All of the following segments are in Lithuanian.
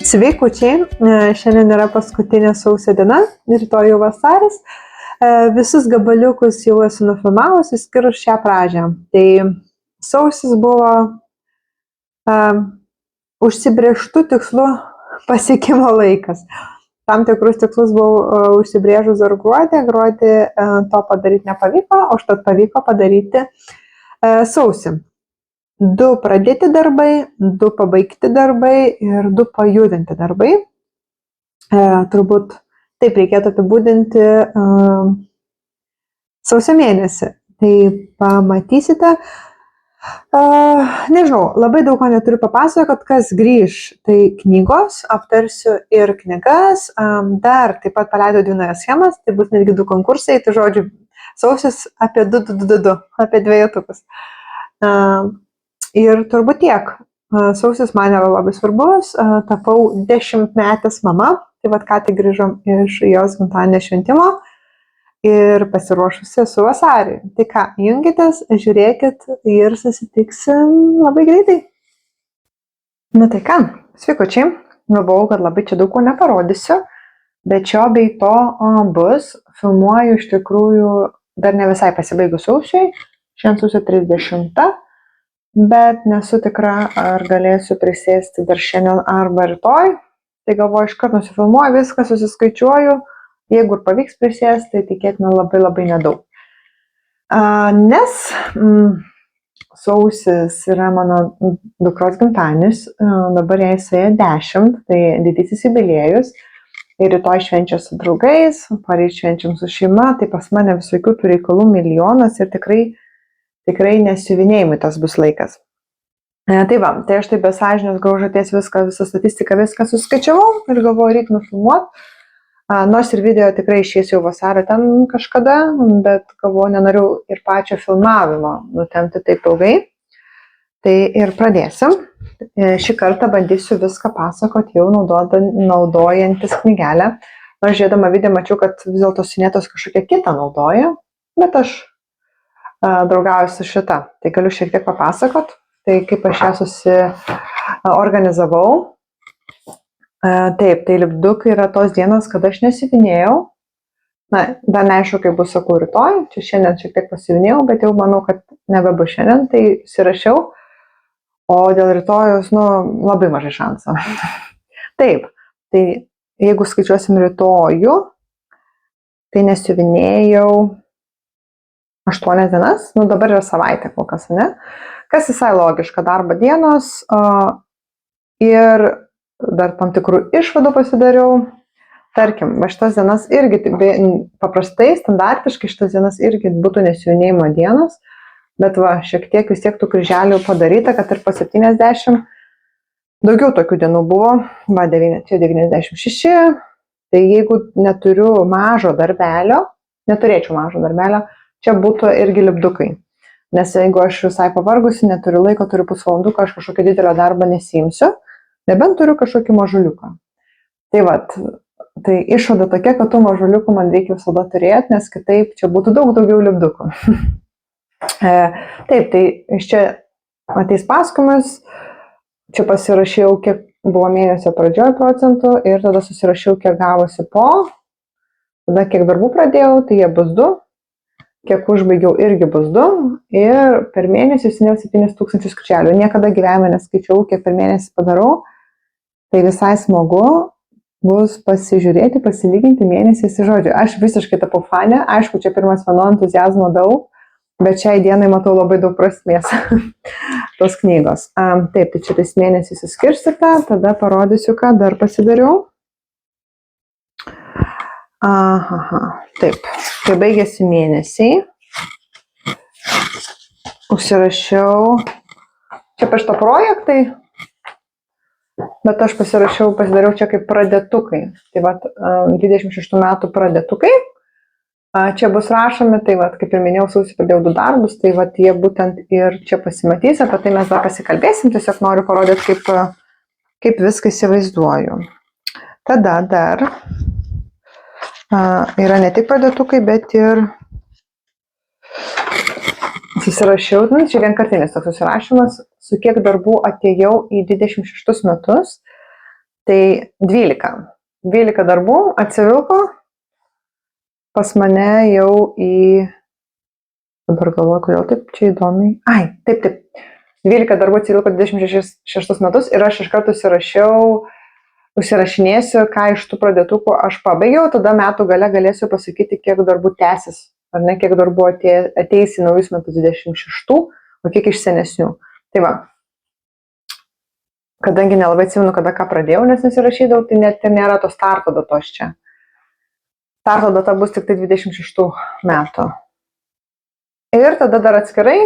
Sveikučiai, šiandien yra paskutinė sausio diena, rytoj jau vasaris. Visus gabaliukus jau esu nufilmavus, išskyrus šią pradžią. Tai sausis buvo užsibrėžtų tikslų pasiekimo laikas. Tam tikrus tikslus buvau užsibrėžus dar gruodį to padaryti nepavyko, o užtat pavyko padaryti sausį. 2 pradėti darbai, 2 pabaigti darbai ir 2 pajudinti darbai. Turbūt taip reikėtų apibūdinti sausio mėnesį. Tai pamatysite, nežinau, labai daug ko neturiu papasakot, kas grįž. Tai knygos, aptarsiu ir knygas, dar taip pat paleidau 2 naujas schemas, tai bus netgi 2 konkursai, tai žodžiu, sausis apie 2, apie 2. Ir turbūt tiek. Sausis man yra labai svarbus, tapau 10-metės mama, tai vat ką tik grįžom iš jos gimtadienio šventimo ir pasiruošusi su vasarį. Tai ką, jungitės, žiūrėkit ir susitiksim labai greitai. Nu tai ką, sveikučiai, galvojau, kad labai čia daug ko neparodysiu, bet šio bei to bus, filmuoju iš tikrųjų dar ne visai pasibaigus sausiui, šiandien sausio 30. Bet nesu tikra, ar galėsiu prisėsti dar šiandien arba rytoj. Tai galvoju, iškart nusifilmuoju, viską susiskaičiuoju. Jeigu ir pavyks prisėsti, tai tikėtina labai nedaug. Nes sausis yra mano dukros gimtadienis, dabar jai suėjo 10, tai didysis jubiliejus. Ir rytoj švenčia su draugais, poryt švenčiam su šeima, tai pas mane visokių tų reikalų milijonas ir tikrai nesiuvinėjimai tas bus laikas. Tai va, tai aš taip be sąžinės graužaties visą statistiką, viską suskaičiavau ir galvoju, reikia nufilmuot. Nors ir video tikrai išės jau vasario ten kažkada, bet galvoju, nenoriu ir pačio filmavimo nutempti taip ilgai. Tai ir pradėsim. Šį kartą bandysiu viską pasakot jau naudojantis knygelę. Nors žiūrėdama video mačiau, kad vis dėlto Sinetos kažkokią kitą naudoja, bet aš draugauju su šita. Tai galiu šiek tiek papasakot, tai kaip aš ją susiorganizavau. Taip, tai lipdukai yra tos dienos, kad aš nesivinėjau. Na, dar neaišku, kaip bus, sakau, rytoj. Čia šiandien šiek tiek pasivinėjau, bet jau manau, kad nebebus šiandien, tai įsirašiau. O dėl rytojus, labai mažai šansų. Taip, tai jeigu skaičiuosim rytojų, tai nesivinėjau 8 dienas, dabar yra savaitė kol kas, ne? Kas visai logiška, darbo dienos ir dar tam tikrų išvadų pasidariau. Tarkim, šitas dienas irgi, paprastai, standartiškai šitas dienas irgi būtų nesiuvinėjimo dienos, bet va, šiek tiek vis tiek tų kryželių padaryta, kad ir po 70, daugiau tokių dienų buvo, va, 96, tai jeigu neturiu mažo darbelio, neturėčiau mažo darbelio, čia būtų irgi lipdukai. Nes jeigu aš visai pavargusi, neturiu laiko, turiu pusvalanduką, aš kažkokio didelio darbo nesiimsiu, nebent turiu kažkokį mažuliuką. Tai vat, tai išvada tokia, kad tų mažuliukų man reikia visada turėti, nes kitaip čia būtų daug daugiau lipdukų. Taip, tai iš čia ateis pasakojimas, čia pasirašiau, kiek buvo mėnesio pradžioje procentų ir tada susirašiau, kiek gavosi po, tada kiek darbų pradėjau, tai jie bus 2. Kiek užbaigiau irgi bus 2 ir per mėnesį 7,000 skaičialių. Niekada gyvenime neskaičiau, kiek per mėnesį padarau. Tai visai smagu bus pasižiūrėti, pasilyginti mėnesiais į žodžiu. Aš visiškai tapau fanė, aišku, čia pirmas mano entuzijazmo daug, bet šiai dienai matau labai daug prasmės tos knygos. Taip, tai čia tais mėnesiais suskirstyta, tada parodysiu, ką dar pasidariau. Taip, kai baigėsi mėnesiai, užsirašiau, čia per šitą projektai, bet aš pasidariau čia kaip pradėtukai, tai vat 26 metų pradėtukai, čia bus rašomi, tai vat kaip ir minėjau, sausį pradėjau 2 darbus, tai vat jie būtent ir čia pasimatys, apie tai mes dar pasikalbėsim, tiesiog noriu parodyti, kaip viską įsivaizduoju. Tada dar yra ne tik pradėtukai, bet ir susirašiau, čia vienkartinis toks susirašymas, su kiek darbų atėjau į 26 metus, Tai 12 darbų atsivilko pas mane jau į, dabar galvoju, kodėl taip čia įdomiai. Taip. 12 darbų atsivilko 26 metus ir aš iš karto užsirašinėsiu, ką iš tų pradėtukų aš pabaigiau, tada metų gale galėsiu pasakyti, kiek darbų tęsis, ar ne, kiek darbų ateis į naujus metus 26, o kiek iš senesnių. Tai va, kadangi nelabai atsimenu, kada ką pradėjau, nes nesirašydavau, tai net ir nėra to starto datos čia. Starto data bus tik tai 26 metų. Ir tada dar atskirai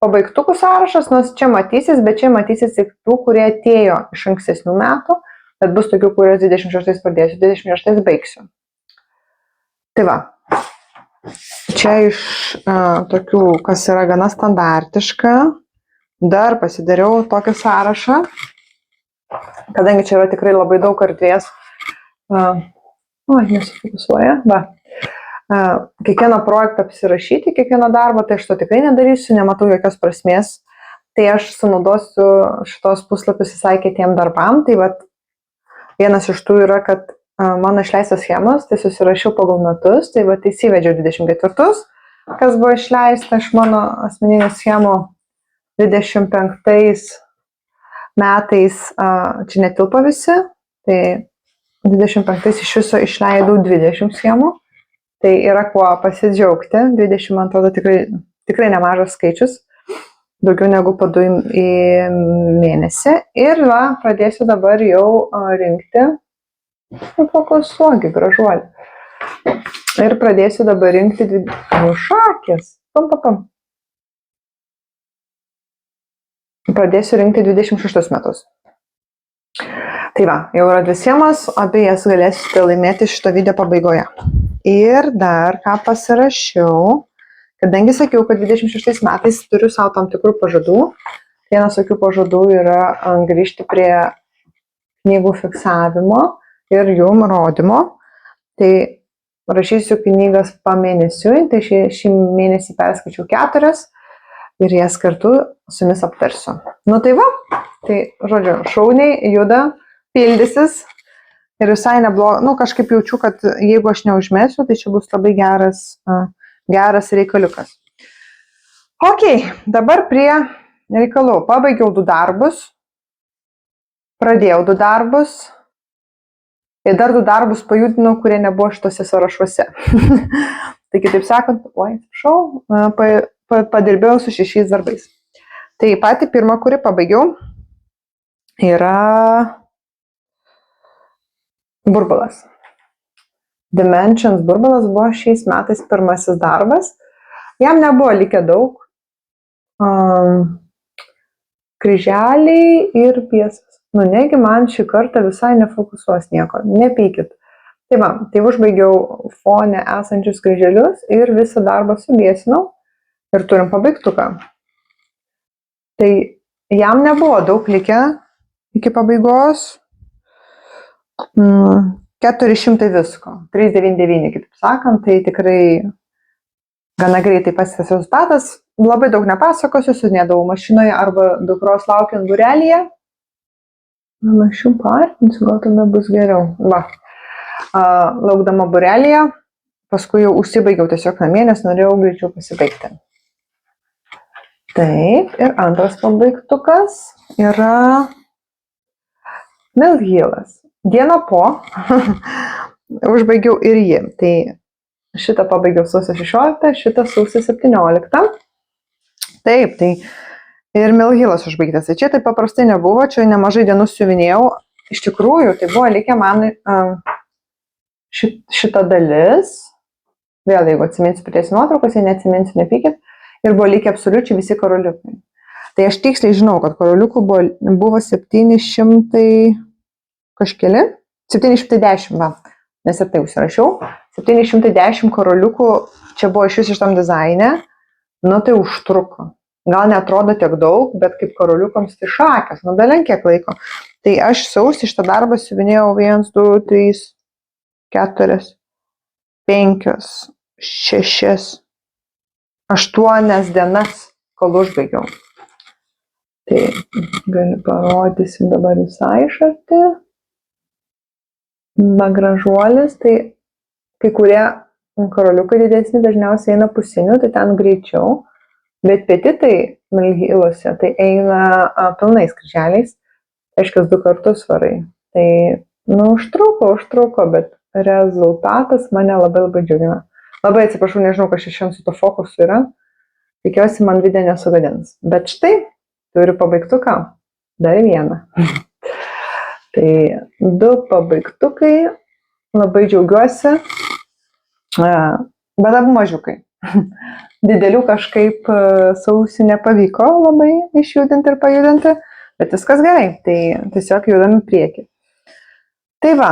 pabaigtukų sąrašas, nors čia matysis, bet čia matysis tik tų, kurie atėjo iš ankstesnių metų, bet bus tokių, kurios 26 pradėsiu, 26 baigsiu. Tai va, čia iš tokių, kas yra gana standartiška, dar pasidariau tokį sąrašą, kadangi čia yra tikrai labai daug erdvės, nesufokusuoja, kiekvieną projektą apsirašyti, kiekvieną darbą, tai aš to tikrai nedarysiu, nematau jokios prasmės, tai aš sunaudosiu šitos puslapius visai kitiem darbam, tai vat vienas iš tų yra, kad mano išleistas schemos, tai susirašiau pagal metus, tai vat įsivedžiau 24, kas buvo išleista iš mano asmeninių schemų 25 metais, čia netilpo visi, tai 25 iš viso išleidau 20 schemų. Tai yra kuo pasidžiaugti, 20 man atrodo tikrai nemažas skaičius, daugiau negu po 2 į mėnesį. Ir va, pradėsiu dabar jau rinkti, fokusuogi, gražuolį. Ir pradėsiu dabar rinkti šakės. Pradėsiu rinkti 26 metus. Tai va, jau yra 2 schemos, apie jas galėsite laimėti šito video pabaigoje. Ir dar ką pasirašiau, kadangi sakiau, kad 26 metais turiu savo tam tikrų pažadų. Vienas tokių pažadų yra grįžti prie knygų fiksavimo ir jų rodymo. Tai rašysiu knygas pamėnesiui, tai šį mėnesį perskaičiau 4 ir jas kartu su jumis aptarsiu. Nu tai va, tai žodžiu, šauniai juda, pildysis. Ir visai neblogai, kažkaip jaučiu, kad jeigu aš neužmėsiu, tai čia bus labai geras reikaliukas. Ok, dabar prie reikalų. Pabaigiau 2 darbus, pradėjau 2 darbus ir dar 2 darbus pajudinau, kurie nebuvo šitose sąrašuose. Tai kitaip sakant, padirbėjau su 6 darbais. Tai patį pirmą, kurį pabaigiau, yra burbulas. Dimensions burbulas buvo šiais metais pirmasis darbas. Jam nebuvo likę daug. Kryželiai ir piesas. Negi man šį kartą visai nefokusuos nieko. Nepykit. Tai va, tai užbaigiau fone esančius kryželius ir visą darbą subiesinau ir turim pabaigtuką. Tai jam nebuvo daug likę iki pabaigos. 400 visko, 399, kitaip sakant, tai tikrai gana greitai pasiektas rezultatas. Labai daug nepasakosiu, sudėdavau mašinoje arba dukros laukiant būrelyje. Aš jums paartinsiu, gal tada bus geriau. Va, laukdama būrelyje, paskui jau užsibaigiau tiesiog namie, nes norėjau greičiau pasibaigti. Taip, ir antras pabaigtukas yra Mill Hillas. Dieną po užbaigiau ir jį. Tai šitą pabaigiau sausio 16, šitą sausio 17. Taip, tai ir Mill Hillas užbaigtas. Tai čia taip paprastai nebuvo, čia nemažai dienų siuvinėjau. Iš tikrųjų, tai buvo likę man šita dalis. Vėl, jeigu atsiminsiu, pridėsiu nuotraukas, jei neatsiminsiu, nepykit. Ir buvo likę absoliučiai visi karoliukai. Tai aš tiksliai žinau, kad karoliukų buvo 700 kažkeli, 710, va, nes ir tai užsirašiau. 710 karoliukų čia buvo iš vis šitam dizaine. Nu tai užtruko. Gal neatrodo tiek daug, bet kaip karoliukams tai šakės, belen kiek laiko. Tai aš sausį šitą darbą siuvinėjau 1, 2, 3, 4, 5, 6, 8 dienas, kol užbaigiau. Tai galiu parodysim dabar visai iš arti. gražuolis, tai kai kurie karoliukai didesni dažniausiai eina pusiniu, tai ten greičiau, bet petitai milhiluose tai eina pilnais kryželiais, aiškiai 2 kartus varai. Tai, užtruko, bet rezultatas mane labai džiugina. Labai atsiprašau, nežinau, kas šiandien su to fokusu yra. Tikiuosi, man video nesugadins. Bet štai, turiu pabaigtuką. Dar vieną. Tai 2 pabaigtukai. Labai džiaugiuosi. Bet abu mažiukai. Didelių kažkaip sausį nepavyko labai išjudinti ir pajudinti. Bet viskas gerai. Tai tiesiog judam į priekį. Tai va,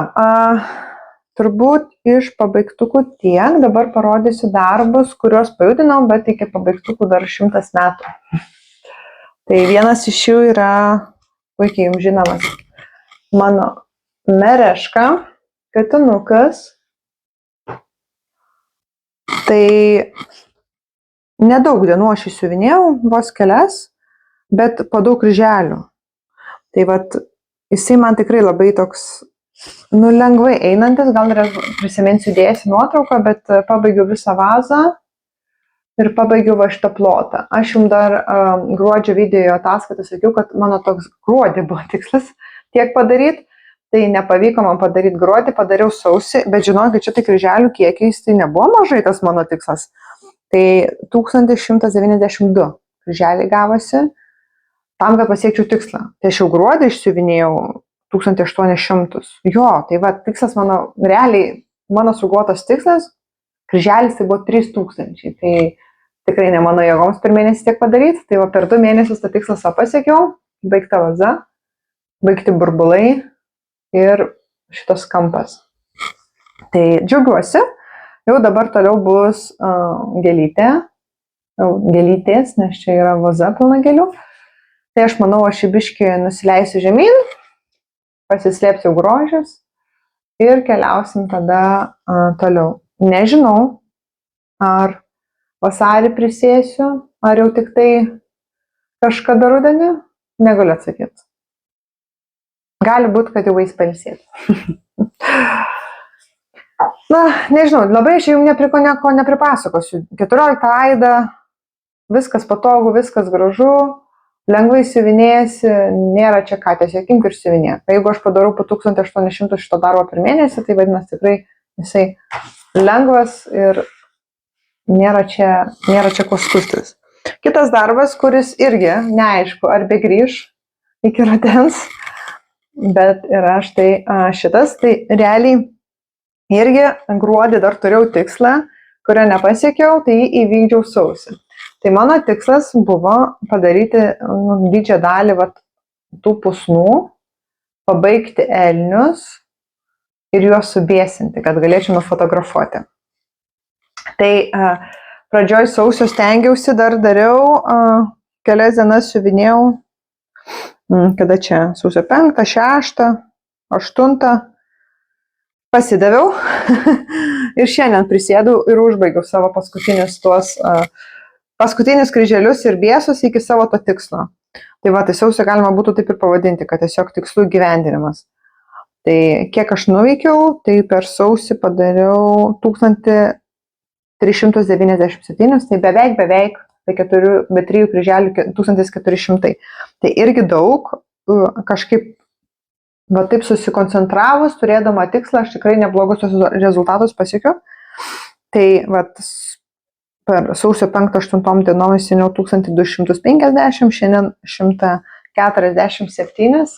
turbūt iš pabaigtukų tiek, dabar parodysiu darbus, kuriuos pajudinau, bet iki pabaigtukų dar 100 metų. Tai vienas iš jų yra puikiai jums žinomas mano mereška, katinukas. Tai nedaug dienų aš įsiuvinėjau, vos kelias, bet po daug kryželių. Tai vat, jisai man tikrai labai toks lengvai einantis, gal prisiminsiu dėsiu nuotrauką, bet pabaigiau visą vazą ir pabaigiau va šitą plotą. Aš jums dar gruodžio video ataskaitą sakiau, kad mano toks gruodį buvo tikslas tiek padaryti, tai nepavyko man padaryti gruodį, padariau sausį, bet žinokit, čia tai kryželių kiekiais, tai nebuvo mažai tas mano tikslas. Tai 1192 kryželiai gavosi tam, kad pasiekčiau tikslą. Tai aš jau gruodį išsiuvinėjau 1800. Jo, tai va, tikslas mano, realiai, mano sugalvotas tikslas, kryželis tai buvo 3000. Tai tikrai ne mano jėgoms per mėnesį tiek padaryti. Tai va, per 2 mėnesius tą tikslą pasiekiau, baigta vaza, baigti burbulai ir šitas kampas. Tai džiaugiuosi, jau dabar toliau bus gėlytės, nes čia yra vaza pilna gėlių. Tai aš manau, aš į biškį nusileisiu žemyn, pasislėpsiu grožius ir keliausim tada toliau. Nežinau, ar vasarį prisėsiu, ar jau tik tai kažkada rudenį, negaliu atsakyti. Gali būti, kad jau eis pailsėti. Na, nežinau, labai aš jums nieko nepripasakosiu. 14 aida, viskas patogu, viskas gražu. Lengvai siuvinėjasi, nėra čia ką, tiesiog imk ir siuvinėk. Jeigu aš padarau po 1800 šito darbo per mėnesį, tai vadinasi tikrai jisai lengvas ir nėra čia ko skųstis. Kitas darbas, kuris irgi neaišku, ar begrįš iki rudens, bet yra štai šitas, tai realiai irgi gruodį dar turėjau tikslą, kurio nepasiekiau, tai jį įvykdžiau sausį. Tai mano tikslas buvo padaryti didžią dalį tų pusnų, pabaigti elnius ir juos subėsinti, kad galėčiau nufotografuoti. Tai pradžioj sausio stengiausi, dar dariau, kelias dienas siuvinėjau, kada čia, sausio 5, 6, 8, pasidaviau ir šiandien prisėdau ir užbaigiau savo paskutinius kryželius ir bėsus iki savo to tikslo. Tai va, tai sausio galima būtų taip ir pavadinti, kad tiesiog tikslų įgyvendinimas. Tai kiek aš nuveikiau, tai per sausį padariau 1397, tai beveik, be 3 kryželių 1400. Tai irgi daug, kažkaip va taip susikoncentravus, turėdama tikslą, aš tikrai neblogus rezultatus pasiekiu. Tai va, per sausio 5-8 dienom įsiniau 1250, šiandien 147.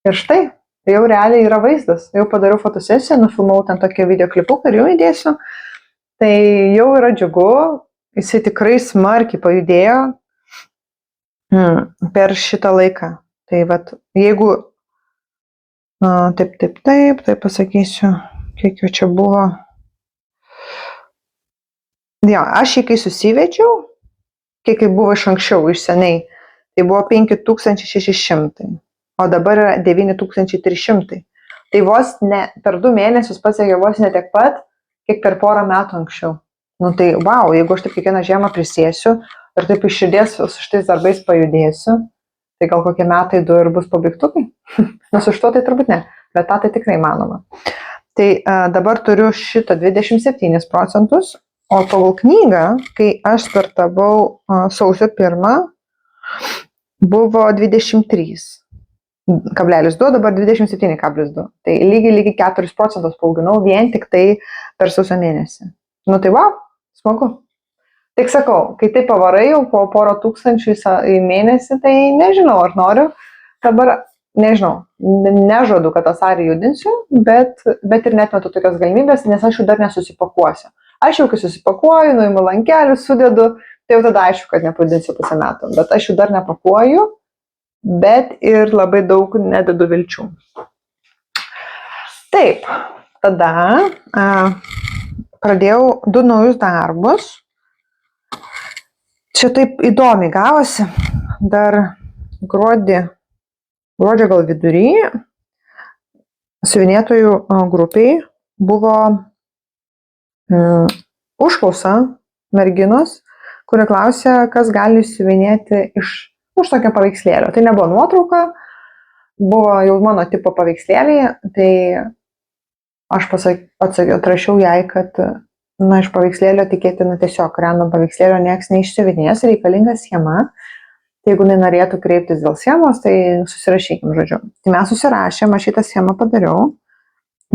Ir štai, tai jau realiai yra vaizdas. Jau padariau fotosesiją, nufilmavau ten tokį videoklipuką ir jau įdėsiu. Tai jau yra džiugu, jisai tikrai smarkiai pajudėjo per šitą laiką. Tai vat, jeigu, taip pasakysiu, kiek jau čia buvo. Jo, aš kai susivečiau, kiek buvo iš anksčiau, iš seniai, tai buvo 5600, o dabar yra 9300. Tai vos ne, per 2 mėnesius pasiekė vos ne tiek pat, kiek per porą metų anksčiau. Nu tai, wow, jeigu aš taip kiekvieną žiemą prisėsiu ir taip iš širdies su šitais darbais pajudėsiu, tai gal kokie metai 2 ir bus pabaigtukai? Nu su šito tai turbūt ne. bet tą tai tikrai manoma. Tai dabar turiu šitą 27%, o pagal knygą, kai aš startavau sausio 1, buvo 23,2, dabar 27,2. Tai lygiai 4% paauginau vien tik tai per sausio mėnesį. Nu tai wow, smagu. Tik sakau, kai tai pavarai jau po porą tūkstančių į mėnesį, tai nežinau, ar noriu. Dabar, nežinau, nežadu, kad tą sarį judinsiu, bet ir netmetu tokios galimybės, nes aš jau dar nesusipakuosiu. Aš jau kai susipakuoju, nuimu lankelius, sudedu, tai jau tada aišku, kad nepajudinsiu pusę metų. Bet aš jau dar nepakuoju, bet ir labai daug nededu vilčių. Taip, tada pradėjau 2 naujus darbus. Čia taip įdomiai gavosi, dar gruodžio gal vidury siuvinėtojų grupiai buvo užklausa merginos, kuri klausė, kas gali siuvinėti už tokio paveikslėlio. Tai nebuvo nuotrauka, buvo jau mano tipo paveikslėliai, tai aš atrašiau jai, kad iš paveikslėlio tikėtina tiesiog random paveikslėlio nieks neišsiuvinės, reikalinga schema. Tai jeigu nenorėtų kreiptis dėl schemos, tai susirašykim, žodžiu. Tai mes susirašėm, aš šitą schemą padariau,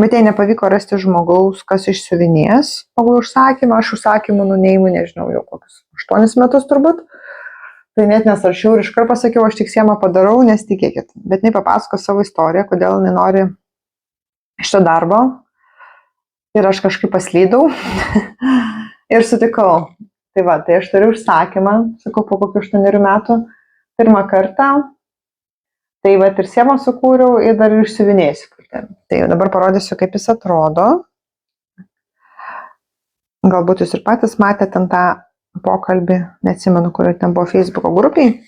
bet jai nepavyko rasti žmogaus, kas išsiuvinės pagal užsakymą. Aš užsakymų nuneimu, nežinau, jau kokius 8 metus turbūt. Tai net nesaršiau ir iškart pasakiau, aš tik schemą padarau, nes tikėkit. Bet jinai papasako savo istoriją, kodėl jinai nori šito darbo. Ir aš kažkaip paslydau ir sutikau. Tai va, tai aš turiu užsakymą, sakau, po kokių 8 metų, 1 kartą. Tai va, ir schemą sukūriau ir dar išsiuvinėsiu. Tai dabar parodysiu, kaip jis atrodo. Galbūt jūs ir patys matėte ten tą pokalbį, neatsimenu, kurio ten buvo Facebooko grupiai.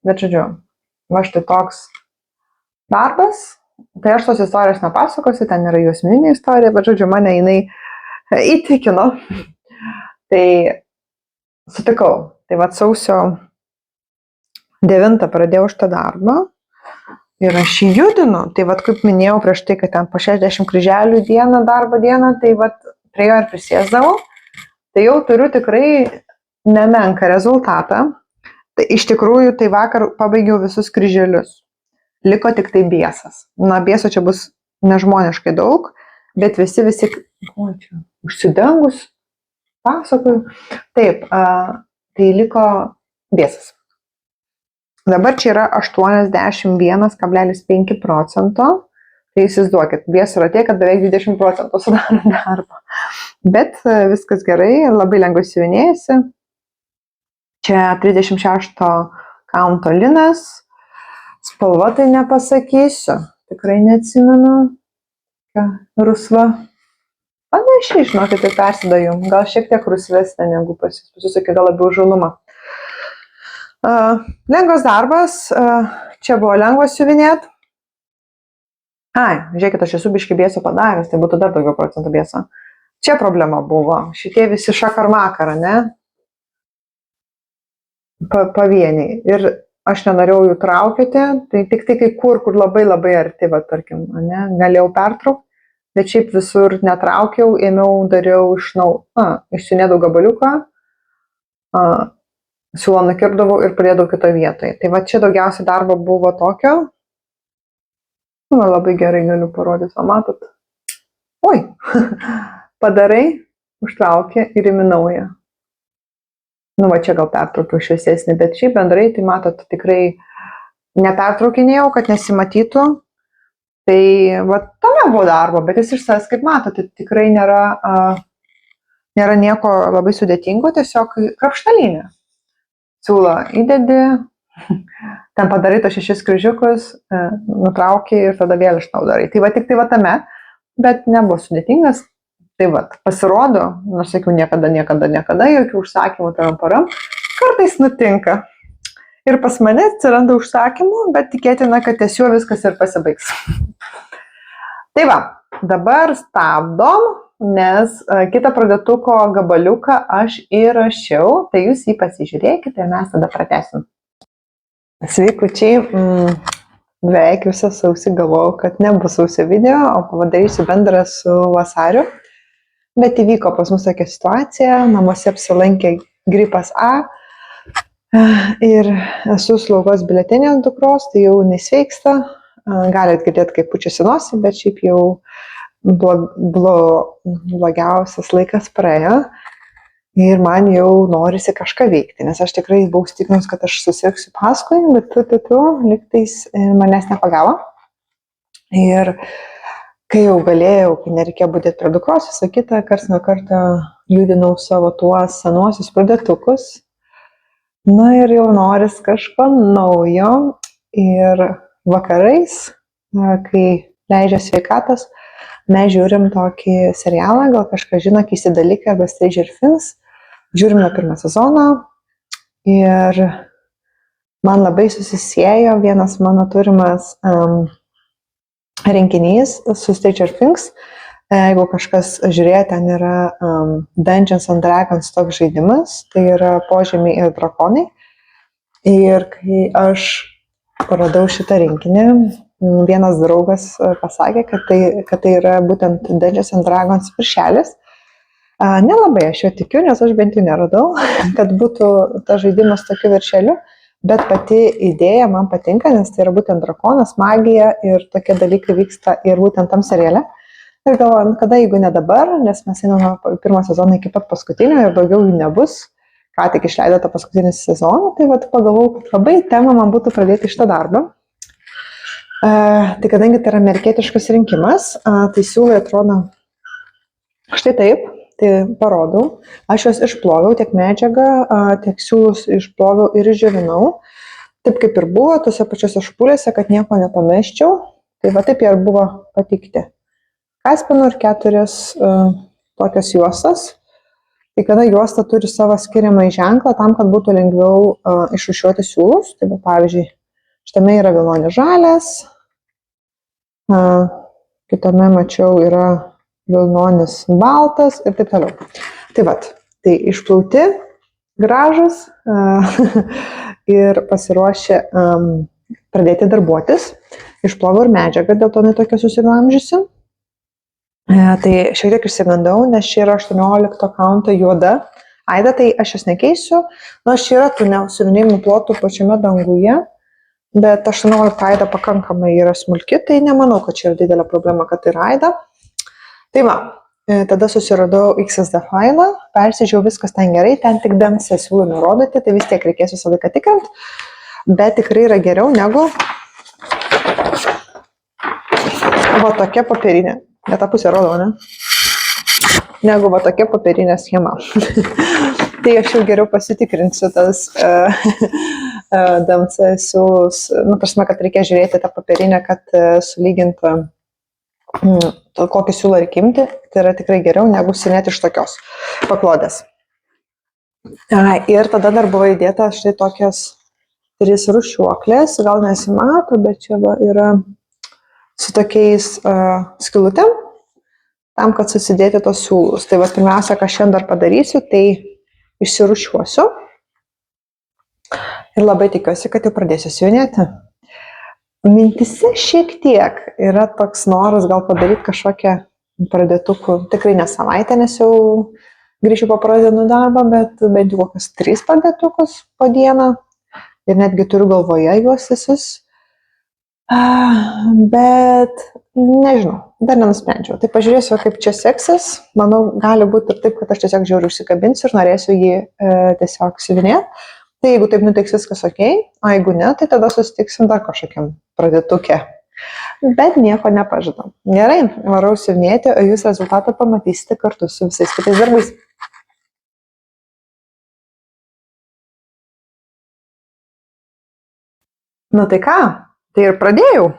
Bet žodžiu, va štai toks darbas. Tai aš tos istorijos nepasakosiu, ten yra jų asmeninė istorija, bet žodžiu, mane jinai įtikino. Tai sutikau. Tai va, sausio 9 pradėjau šitą darbą ir aš jį judinu. Tai va, kaip minėjau prieš tai, kad ten po 60 kryželių dieną, darbo dieną, tai va, prie jo ir prisėsdavau. Tai jau turiu tikrai nemenką rezultatą. Tai iš tikrųjų, tai vakar pabaigiau visus kryželius. Liko tik tai biesas. Na, bieso čia bus nežmoniškai daug, bet visi, užsidengus, pasakoju. Taip, tai liko biesas. Dabar čia yra 81,5%. Tai įsivaizduokit, biesų yra tiek, kad beveik 20% sudaro darbo. Bet viskas gerai, labai lengvai siuvinėjasi. Čia 36 kaunto linas. Spalva tai nepasakysiu, tikrai neatsimenu, rusva. Panašiai, žinokit, tai persidaju, gal šiek tiek rusvesnė negu pasisakė, gal labiau žaluma. Lengvas darbas, čia buvo lengva siuvinėt. Žiūrėkit, aš esu biškį bieso padaręs, tai būtų dar daugiau procentų bieso. Čia problema buvo, šitie visi šakar-makar, ne? Pavieniai. Ir aš nenorėjau jų traukioti, tai tik tai kai kur labai labai arti, va, tarkim, ne, galėjau pertraukti, bet šiaip visur netraukiau, dariau išsiunėdau gabaliuką, siūlą nukirpdavau ir pridėdavau kitoje vietoje. Tai va čia daugiausiai darbo buvo tokio. Labai gerai galiu parodyti, o matot. Oi, padarai, užtrauki ir imi naują. Va čia gal pertraukiau šviesesnį, bet šiaip bendrai, tai matot, tikrai nepertraukinėjau, kad nesimatytų. Tai va tame buvo darbo, bet jis išsas, kaip matot, tai tikrai nėra nieko labai sudėtingo, tiesiog krapštalinė. Siūlą įdedi, ten padarai tos 6 kryžiukus, nutrauki ir tada vėl iš naujo darai. Tai va tik tai va tame, bet nebuvo sudėtingas. Tai va, pasirodo, nors sakiau, niekada, jokių užsakymų tam param, kartais nutinka. Ir pas mane atsiranda užsakymų, bet tikėtina, kad ties juo viskas ir pasibaigs. Tai va, dabar stabdom, nes kitą pradėtuko gabaliuką aš įrašiau, tai jūs jį pasižiūrėkite ir mes tada pratęsim. Sveikučiai, beveik visą sausį galvojau, kad nebus sausio video, o padarysiu bendrą su vasariu. Bet įvyko pas mus tokia situacija, namuose apsilankė gripas A ir esu slaugos biuletenė ant dukros, tai jau nesveiksta. Galit girdėti, kaip pučiasi nosį, bet šiaip jau blogiausias laikas praėjo. Ir man jau norisi kažką veikti, nes aš tikrai buvau įsitikinus, kad aš susirgsiu paskui, bet lygtais manęs nepagavo. Ir kai jau galėjau, kai nereikėjo būdėti prie dukros, visą kitą, karts nuo karto judinau savo tuos senuosius pradėtukus. Na ir jau noris kažko naujo. Ir vakarais, kai leidžia sveikatas, mes žiūrim tokį serialą, gal kažką žino, Keisti dalykai arba Stranger Things. Žiūrim nuo pirmą sezoną ir man labai susisiejo vienas mano turimas renginys su Stranger Things. Jeigu kažkas žiūrėjo, ten yra Dungeons and Dragons toks žaidimas, tai yra požemiai ir drakonai. Ir kai aš parodau šitą rinkinį, vienas draugas pasakė, kad tai yra būtent Dungeons and Dragons viršelis. Nelabai aš jo tikiu, nes aš bent jau neradau, kad būtų tas žaidimas tokiu viršeliu, bet pati idėja man patinka, nes tai yra būtent drakonas, magija ir tokie dalykai vyksta ir būtent tam seriale. Ir galvoju, kada jeigu ne dabar, nes mes einame nuo pirmo sezono iki pat paskutinio ir daugiau jų nebus, ką tik išleido tą paskutinį sezoną, tai pagalvojau, kad labai tema man būtų pradėti šitą darbą. Tai kadangi tai yra amerikietiškas rinkimas, tai siūlai atrodo štai taip. Tai parodau, aš juos išploviau, tiek medžiagą, tiek siūlus išploviau ir išdžiovinau, taip kaip ir buvo, tose pačiose špūlėse, kad nieko nepameščiau, tai va taip jie ir buvo pateikti. Kaspinu ir 4 tokias juostas, tai kada juosta turi savo skiriamą ženklą, tam, kad būtų lengviau išrūšiuoti siūlus, tai va, pavyzdžiui, šitame yra vilnonis žalias, kitame mačiau yra vilnonis baltas ir taip toliau. Tai vat, tai išplauti, gražus ir pasiruošę pradėti darbuotis. Išploviau ir medžiagą, dėl to netokia susiglamžiusi. Tai šiek tiek išsigandau, nes čia yra 18 kaunto juoda. Aida, tai aš jas nekeisiu, nors čia yra tų siuvinėjimų plotų pačiame danguje, bet 18 Aida pakankamai yra smulki, tai nemanau, kad čia yra didelė problema, kad tai yra Aida. Tai va, tada susiradau XSD failą, persižiau, viskas ten gerai, ten tik DMC siūlų nurodyti, tai vis tiek reikės visą laiką tikrint, bet tikrai yra geriau negu va tokia popierinė, ne ta pusė rodo, ne? Negu va tokia popierinė schema. Tai aš jau geriau pasitikrinsiu tas DMC siūlus, prasme, kad reikia žiūrėti tą popierinę, kad sulyginti kokį siūlą reikia imti, tai yra tikrai geriau negu užsienėti iš tokios paklodės. Ir tada dar buvo įdėta štai tokias 3 rūšiuoklės, gal nesimato, bet čia yra su tokiais skylutėm, tam, kad susidėti tos siūlus. Tai va, pirmiausia, ką šiandien dar padarysiu, tai išsirūšiuosiu ir labai tikiuosi, kad jau pradėsiu siuvinėti. Mintise šiek tiek yra toks noras gal padaryti kažkokią pradėtukų, tikrai ne savaitę, nes jau grįšiu po pradėnų darbą, bet bent jau kokius 3 pradėtukus po dieną ir netgi turiu galvoje juos visus, bet nežinau, dar nenusprendžiau. Tai pažiūrėsiu, kaip čia seksis, manau, gali būti ir taip, kad aš tiesiog žiauriai užsikabinsiu ir norėsiu jį tiesiog siuvinėti. Tai jeigu taip nutiks viskas ok, o jeigu ne, tai tada susitiksim dar kažkokiam pradėtukė. Bet nieko nepažadam. Gerai, varau siuvinėti, o jūs rezultatą pamatysite kartu su visais kitais darbais. Nu tai ką, tai ir pradėjau.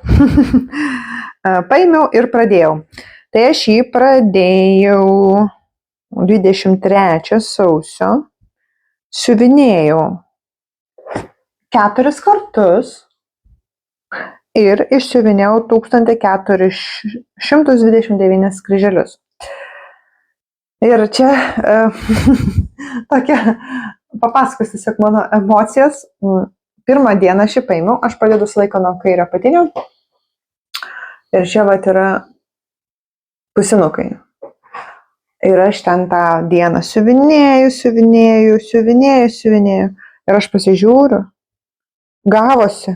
Paėmiau ir pradėjau. Tai aš jį pradėjau 23 sausio, siuvinėjau 4 kartus ir išsiuvinėjau 1429 kryželius. Ir čia tokia, papasakosiu tiesiog mano emocijas. pirmą dieną šį paėmiau, aš pradedu laiko nuo kairio apatinio. Ir čia vat yra pusinukai. Ir aš ten tą dieną siuvinėju. Ir aš pasižiūriu, gavosi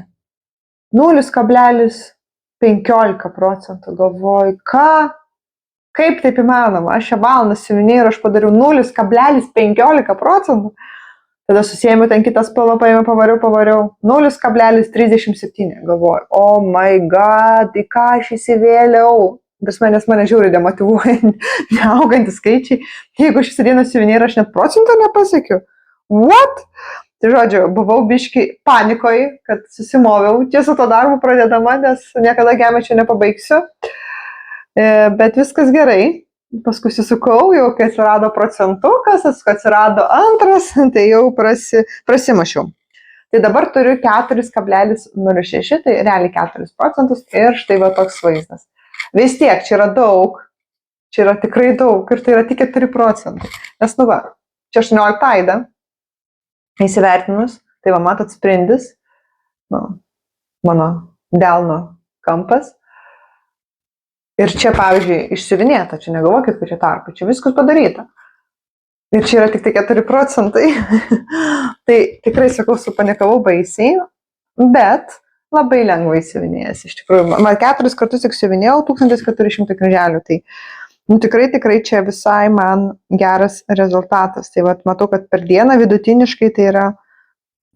0,15%. Galvoju, ką? Kaip taip įmanoma? Aš šią valandą siuvinėjau ir aš padariau 0,15%. Tada susėmiau ten kitą spalvą, pavariau 0,37. Galvoju, oh my god, į ką aš įsivėliau. Nes mane žiauriai demotyvuoja neaugantys skaičiai. Jeigu aš visą dieną siuvinėjau ir aš net procentą nepasiekiu. What? Tai žodžiu, buvau biški panikoje, kad susimoviau. Tiesa, to darbu pradedama, nes niekada gyvenime nepabaigsiu. Bet viskas gerai. Paskui susukau, jau kai atsirado procentukas, atsirado antras, tai jau prasimašiau. Tai dabar turiu 4,06, tai realiai 4% ir štai va toks vaizdas. Vis tiek, čia yra daug, čia yra tikrai daug ir tai yra tik 4%. Nes nu va, čia 18 aida, įsivertinus, tai va matot sprindis, mano delno kampas. Ir čia, pavyzdžiui, išsiuvinėta, čia negalvokit, kad čia tarpai, čia viskas padaryta. Ir čia yra tik tai 4%. Tai tikrai, sakau, supanikavau baisiai, bet labai lengvai įsiuvinėjęs. Iš tikrųjų, man 4 kartus tik siuvinėjau 1400 kryželių. Tai tikrai čia visai man geras rezultatas. Tai vat, matau, kad per dieną vidutiniškai tai yra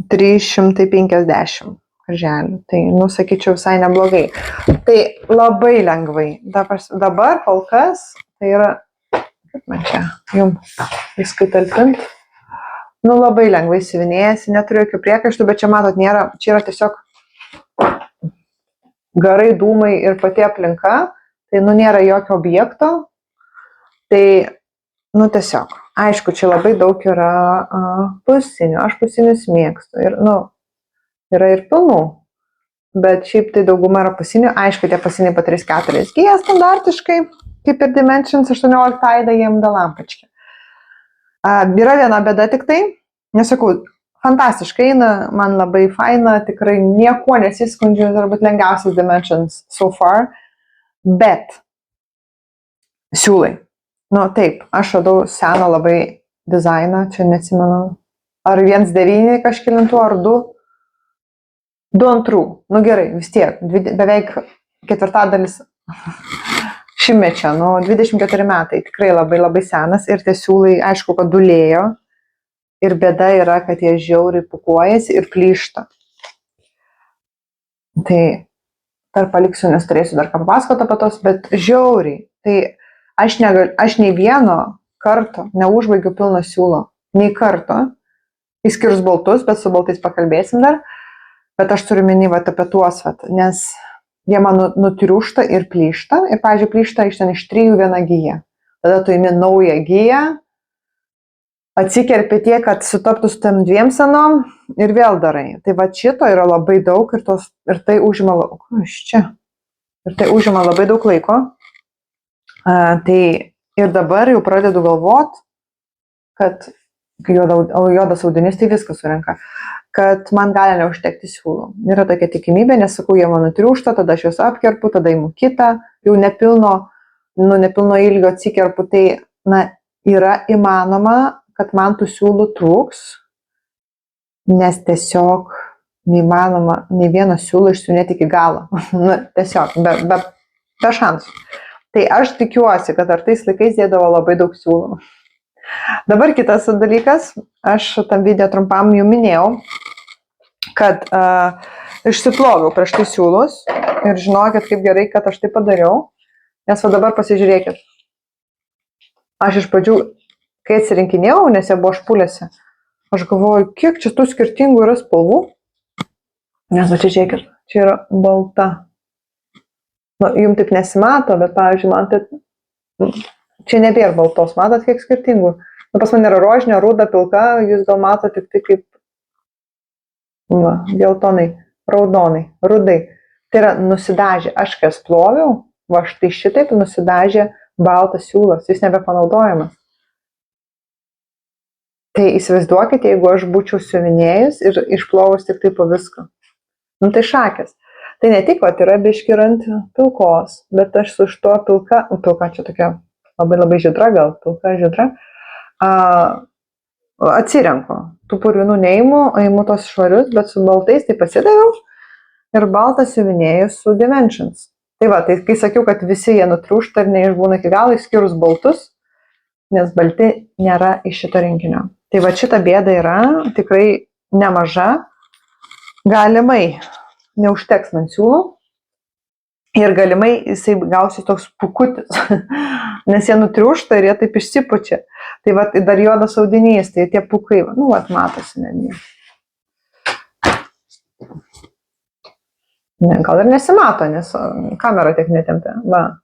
350 kryželių. Tai, sakyčiau, visai neblogai. Tai labai lengvai. Dabar kol kas, tai yra, kaip man čia, jums viskai talpint. Labai lengvai įsiuvinėjęs, neturiu jokių priekaištų, bet čia matot, nėra, čia yra tiesiog garai, dūmai ir pati aplinka. Tai, nėra jokio objekto. Tai, tiesiog, aišku, čia labai daug yra pusinių. Aš pusinius mėgstu. Ir, yra ir pilnų. Bet šiaip tai dauguma yra pusinių. Aišku, tie pusiniai po 3-4 G standartiškai, kaip ir Dimensions 18 aida jiem da lampačkė. Yra viena bėda tik tai, nesakau, fantastiškai eina, man labai faina, tikrai nieko nesiskundžiu, turbūt lengviausias Dimensions so far, bet siūlai. Taip, aš radau seną labai dizainą, čia neatsimenu, ar 1.9 kažkelintų, ar 2.2. Gerai, vis tiek, beveik ketvirtadalis šimtmečio, 24 metai, tikrai labai senas ir tie siūlai, aišku, kad dulėjo ir bėda yra, kad jie žiauriai pukuojasi ir plyšta. Tai dar paliksiu, nes turėsiu dar ką papasakoti apie tos, bet žiauriai. Tai aš nei vieno karto neužbaigiu pilno siūlo, nei karto, išskyrus baltus, bet su baltais pakalbėsim dar, bet aš turiu minį apie tuos, nes jie man nutriūšta ir plyšta. Ir, pavyzdžiui, plyšta iš 3 viena gyja. Tada tu imi naują gyją, atsikerpi tiek, kad sutaptų su tam 2 senom ir vėl darai. Tai šito yra labai daug ir tai užima labai daug laiko. Tai ir dabar jau pradedu galvot, kad kai juodas audinys, tai viskas surenka, kad man gali neužtekti siūlų. Yra tokia tikimybė, nes sakau, jie man nutriūšta, tada aš juos apkerpu, tada imu kitą, jau nepilno ilgio atsikerpu, tai yra įmanoma, kad man tų siūlų trūks, nes tiesiog neįmanoma nei vieno siūlo išsiuvinėti iki galo. Tiesiog, be šansų. Tai aš tikiuosi, kad ar tais laikais dėdavo labai daug siūlų. Dabar kitas dalykas, aš tam video trumpam jau minėjau, kad išsiploviau prieš tai siūlus ir žinokit, kaip gerai, kad aš tai padariau, nes dabar pasižiūrėkit. Aš iš pradžių, kai atsirinkinėjau, nes jie buvo špulėse, aš galvoju, kiek čia tų skirtingų yra spalvų, nes čia žiūrėkit, čia yra balta. Jums taip nesimato, bet, pavyzdžiui, man tai čia nebėra baltos, matot, kiek skirtingų. Pas man yra rožinė, ruda, pilka, jūs gal matote tik tai kaip geltonai, raudonai, rudai. Tai yra nusidažė. Aš kas ploviau, štai šitaip nusidažė baltas siūlas, jis nebepanaudojamas. Tai įsivaizduokite, jeigu aš būčiau siuvinėjus ir išplovus tik tai po viską. Nu tai šakės. Tai ne tik, yra biški ant pilkos, bet aš su šito pilka čia tokia labai žydra, gal pilka žydra, atsirenku. Tų purvinų neimu tos švarius, bet su baltais tai pasidaviau ir baltas siuvinėjus su Dimensions. Tai va, tai kai sakiau, kad visi jie nutriūšta ir neišbūna iki galo, išskyrus baltus, nes balti nėra iš šito rinkinio. Tai va šita bėda yra tikrai nemaža, galimai neužteks man siūlų ir galimai jisai gausis toks pukutis, nes jie nutriūšta ir jie taip išsipučia. Tai va, dar juodas audinys, tai tie pukai, matosi netgi. Ne, gal ir nesimato, nes kamera tiek netempia. Va,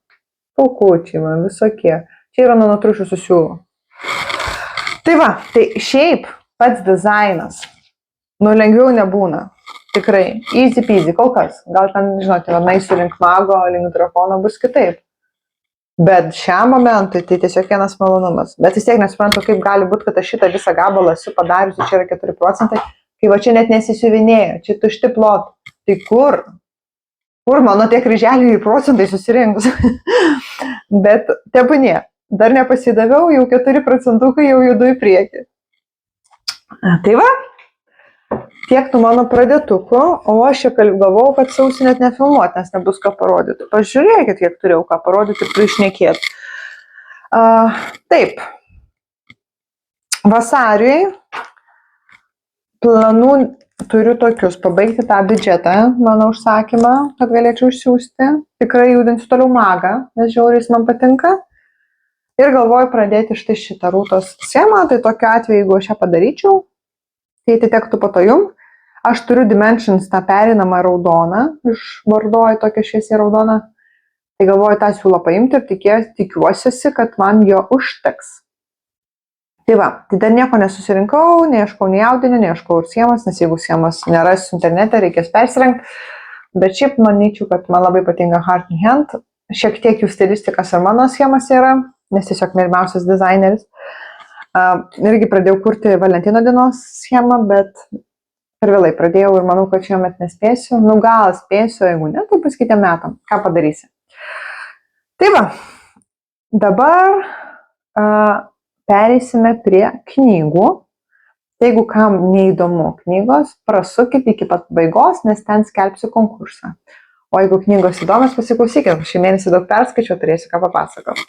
pukučiai, visokie. Čia yra nuo nutriušusių siūlų. Tai va, tai šiaip pats dizainas, lengviau nebūna. Tikrai, easy peasy, kol kas. Gal ten, žinote, naisiu link mago, link drakono bus kitaip. Bet šiam momentui tai tiesiog vienas malonumas. Bet vis tiek nesuprantu, kaip gali būti, kad aš šitą visą gabalą esu padariusi, čia yra 4 procentai, kai va čia net nesisiuvinėjo, čia tušti plotai. Tai kur? Kur mano tie kryželiai procentai susirinkus? Bet tebūnie, dar nepasidaviau, jau 4 procentukai jau judu į priekį. Tai va, tiek tų mano pradėtukų, o aš čia galvojau, kad sausį net nefilmuoti, nes nebus ką parodyti. Pažiūrėkit, kiek turėjau ką parodyti ir prišnekėti. Taip, vasariui planų turiu tokius, pabaigti tą biudžetą, mano užsakymą, kad galėčiau išsiųsti. Tikrai judinsiu toliau magą, nes žiauriai man patinka. Ir galvoju pradėti štai šitą rūtos schemą, tai tokiu atveju, jeigu aš ją padaryčiau, tai atitektų po to jum. Aš turiu Dimensions tą perinamą raudoną, iš bordoju tokią šviesiai raudoną. Tai galvoju tą siūlą paimti ir tikiuosi, kad man jo užteks. Tai va, tai dar nieko nesusirinkau, neieškau nei audinio, neieškau ir siemas, nes jeigu siemas nerasiu internete, reikės persirengti. Bet šiaip manyčiau, kad man labai patinka Heart in Hand. Šiek tiek jų stilistikas ir mano schemas yra, nes tiesiog mylimiausias dizaineris. Irgi pradėjau kurti Valentino dienos schemą, bet per vėlai pradėjau ir manau, kad šiemet nespėsiu. Gal spėsiu, jeigu ne, tai bus kitiem metam. Ką padarysi? Tai va, dabar pereisime prie knygų. Jeigu kam neįdomu knygos, prasukit iki pat baigos, nes ten skelbsiu konkursą. O jeigu knygos įdomios, pasiklausykit, šį mėnesį daug perskaičiau, turėsiu ką papasakoti.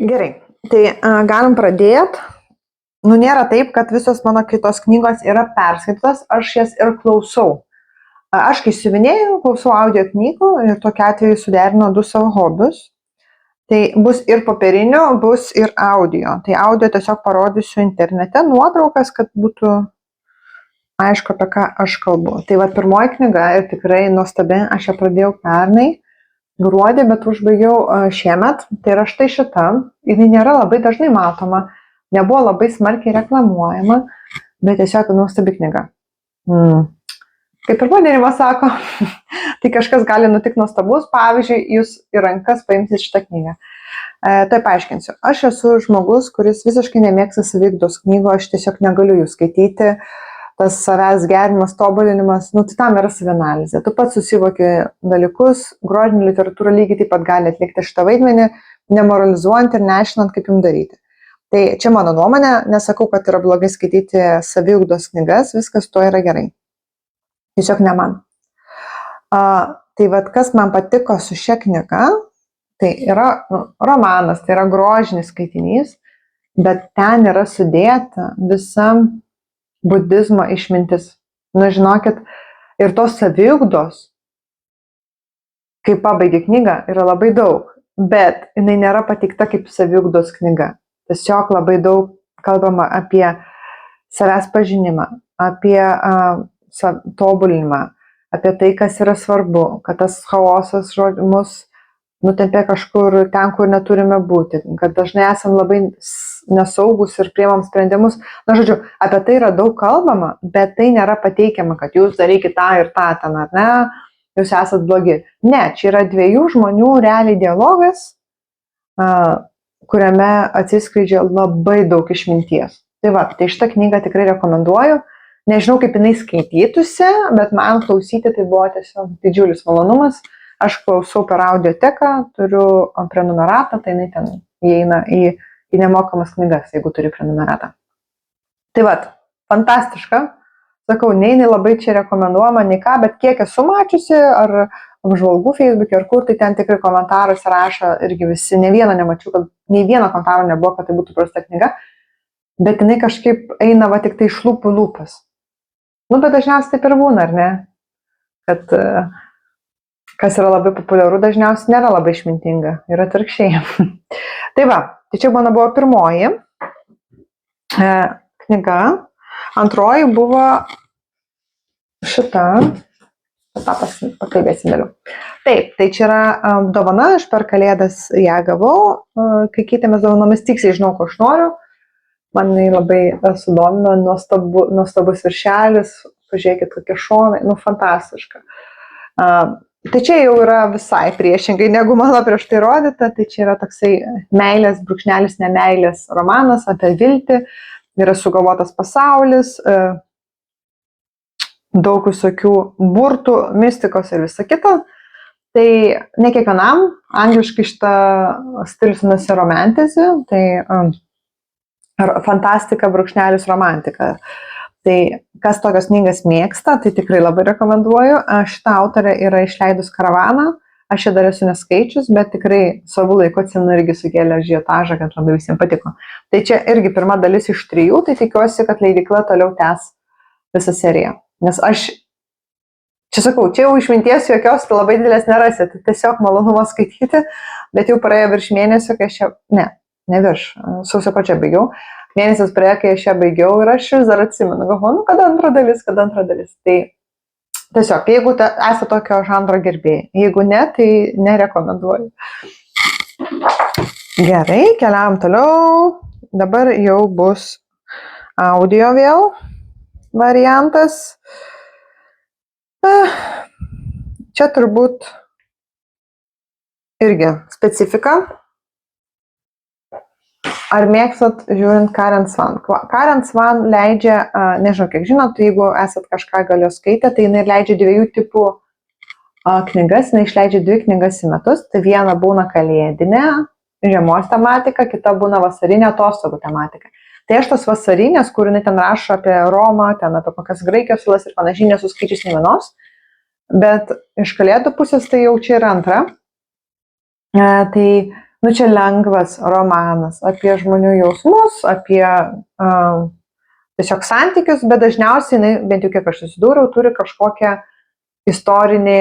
Gerai, tai galim pradėti. Nėra taip, kad visos mano kitos knygos yra perskaitytos, aš jas ir klausau. Aš kai siuvinėjau, klausau audio knygų ir tokiu atveju suderinu 2 savo hobius. Tai bus ir popierinių, bus ir audio. Tai audio tiesiog parodysiu internete nuotraukas, kad būtų aišku, apie ką aš kalbu. Tai va, pirmoji knyga ir tikrai nuostabi, aš ją pradėjau pernai, gruodį, bet užbaigiau šiemet. Tai yra štai šita. Ji nėra labai dažnai matoma, nebuvo labai smarkiai reklamuojama, bet tiesiog nuostabi knyga. Kaip ir pavadinimas sako, tai kažkas gali nutikti nuostabus, pavyzdžiui, jūs į rankas paimsit šitą knygą. Tai paaiškinsiu. Aš esu žmogus, kuris visiškai nemėgsta saviugdos knygų, aš tiesiog negaliu jų skaityti, tas savęs gerinimas, tobulinimas, tai tam yra savianalizė. Tu pats susivoki dalykus, grožinė literatūra lygiai taip pat gali atlikti šitą vaidmenį, nemoralizuojant ir neaiškinant, kaip jums daryti. Tai čia mano nuomonė, nesakau, kad yra blogai skaityti saviugdos knygas, viskas to yra gerai. Tiesiog ne man. Tai vad, kas man patiko su šia knyga, tai yra romanas, tai yra grožinis skaitinys, bet ten yra sudėta visa budizmo išmintis. Žinokit, ir tos saviugdos, kai pabaigi knygą, yra labai daug, bet jinai nėra pateikta kaip saviugdos knyga. Tiesiog labai daug kalbama apie savęs pažinimą, apie tobulinimą, apie tai, kas yra svarbu, kad tas chaosas mus nutempia kažkur ten, kur neturime būti, kad dažnai esam labai nesaugus ir priimam sprendimus. Žodžiu, apie tai yra daug kalbama, bet tai nėra pateikiama, kad jūs darykit tą ir tą ten, ar ne, jūs esat blogi. Ne, čia yra 2 žmonių realiai dialogas, kuriame atsiskleidžia labai daug išminties. Tai va, tai šitą knygą tikrai rekomenduoju. Nežinau, kaip jinai skaitytųsi, bet man klausyti tai buvo tiesiog didžiulis malonumas. Aš klausau per audioteką, turiu prenumeratą, tai jinai ten įeina į nemokamas knygas, jeigu turi prenumeratą. Tai va, fantastiška. Sakau, nei labai čia rekomenduojama, nei ką, bet kiek esu mačiusi, ar apžvalgų Facebook'e, ar kur, tai ten tikrai komentaruose rašo irgi visi, ne vieną nemačiau, kad nei vieno komentaro nebuvo, kad tai būtų prasta knyga, bet jinai kažkaip eina va tik tai iš lūpų lūpas. Nu, bet dažniausiai taip ir būna, ar ne? Kad kas yra labai populiaru, dažniausiai nėra labai išmintinga, yra atvirkščiai. Tai va, tai čia mano buvo pirmoji knyga. Antroji buvo šita, tą pakalbėsim vėliau. Taip, tai čia yra dovana, aš per kalėdas ją gavau, kai keitėmės dovanomis, tiksliai žinau, ko aš noriu. Man labai sudomino, nuostabus viršelis, pažiūrėkit, kokie šonai, nu fantastiška. Tai čia jau yra visai priešingai, negu mano prieš tai rodyta, tai čia yra toksai meilės, brūkšnelis nemeilės romanas apie viltį. Yra sugalvotas pasaulis, daug visokių burtų, mistikos ir visa kita. Tai ne kiekvienam, angliškai šitą stilius vadinasi romantizi, tai fantastika brūkšnelis romantika. Tai kas tokias knygas mėgsta, tai tikrai labai rekomenduoju. Šitą autorė yra išleidus Karavaną. Aš čia dar esu neskaičius, bet tikrai savo laiku atsimenu irgi sukėlė ažiotažą, kad labai visiems patiko. Tai čia irgi pirma dalis iš 3, tai tikiuosi, kad leidykla toliau tęs visą seriją. Nes aš, čia sakau, čia jau išminties jokios labai didelės nerasi, tai tiesiog malonumas skaityti, bet jau praėjo virš mėnesio, kai aš čia, ne virš, sausio pačia baigiau. Mėnesis praėjo, kai aš ją baigiau ir aš vis dar atsimenu, galvoju, nu kada antra dalis. Tai tiesiog, jeigu esate tokio žanro gerbėjai, jeigu ne, tai nerekomenduoju. Gerai, keliavam toliau. Dabar jau bus audio vėl variantas. Čia turbūt irgi specifika. Ar mėgstat žiūrint Karen Swan? Karen Swan leidžia, nežinau kiek žinot, jeigu esat kažką gal jos skaitę, tai jinai leidžia 2 tipų knygas, jinai išleidžia 2 knygas į metus, tai viena būna kalėdinė, žiemos tematika, kita būna vasarinė atostogų tematika. Tai aš tos vasarinės, kur jinai ten rašo apie Romą, ten apie kokias Graikijos salas ir panašiai, nesu skaičius nei vienos, bet iš kalėdų pusės tai jau čia yra antra. Tai čia lengvas romanas apie žmonių jausmus, apie tiesiog santykius, bet dažniausiai, jinai, bent jau kiek aš susidūriau, turi kažkokią istorinį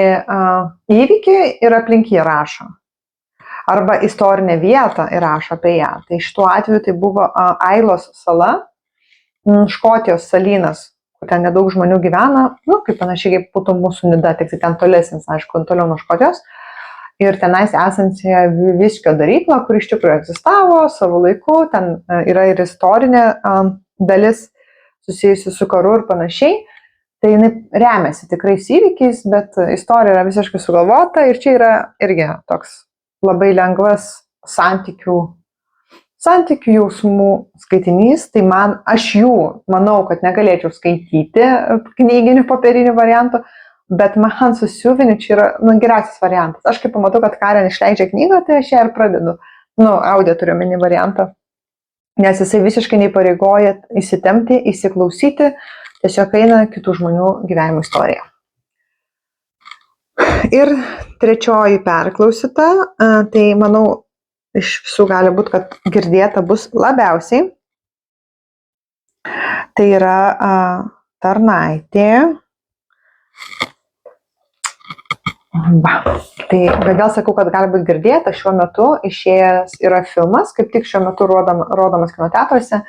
įvykį ir aplink jį rašo. Arba istorinę vietą ir rašo apie ją. Tai šituo atveju tai buvo Ailos sala, Škotijos salynas, kur ten nedaug žmonių gyvena, kaip panašiai kaip būtų mūsų Nida, tik ten tolesnis, aišku, toliau nuo Škotijos. Ir tenais esančią viskio daryklą, kur iš tikrųjų egzistavo savo laiku, ten yra ir istorinė dalis susijusi su karu ir panašiai. Tai jinai remiasi tikrais įvykiais, bet istorija yra visiškai sugalvota ir čia yra irgi toks labai lengvas santykių jausmų skaitinys. Tai aš jų manau, kad negalėčiau skaityti knyginių popierinių variantų, bet man su siuviniu čia yra geriausias variantas. Aš kaip pamatau, kad Karen išleidžia knygą, tai aš ją ir pradedu. Audio turiu omeny variantą. Nes jisai visiškai neįpareigoja įsitempti, įsiklausyti, tiesiog eina kitų žmonių gyvenimo istorija. Ir trečioji perklausyta, tai manau, iš visų gali būti, kad girdėta bus labiausiai. Tai yra Tarnaitė. Tai kodėl sakau, kad gali būti girdėta, šiuo metu išėjęs yra filmas, kaip tik šiuo metu rodomas kino teatruose.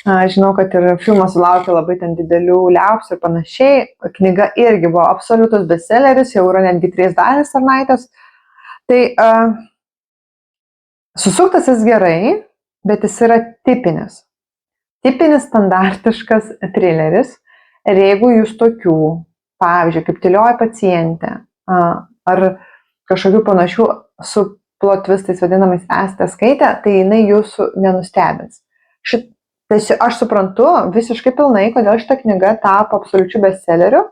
Žinau, kad ir filmas sulaukė labai ten didelių liaupsių ir panašiai. Knyga irgi buvo absoliutus bestselleris, jau yra netgi 3 dalys Tarnaitės. Tai susuktas jis gerai, bet jis yra tipinis. Tipinis standartiškas trileris. Ir jeigu jūs tokių, pavyzdžiui, kaip Tylioji pacientė, ar kažkokių panašių su plot twistais vadinamais esate skaitę, tai jinai jūsų nenustebins. Aš suprantu visiškai pilnai, kodėl šita knyga tapo absoliučiu bestselleriu,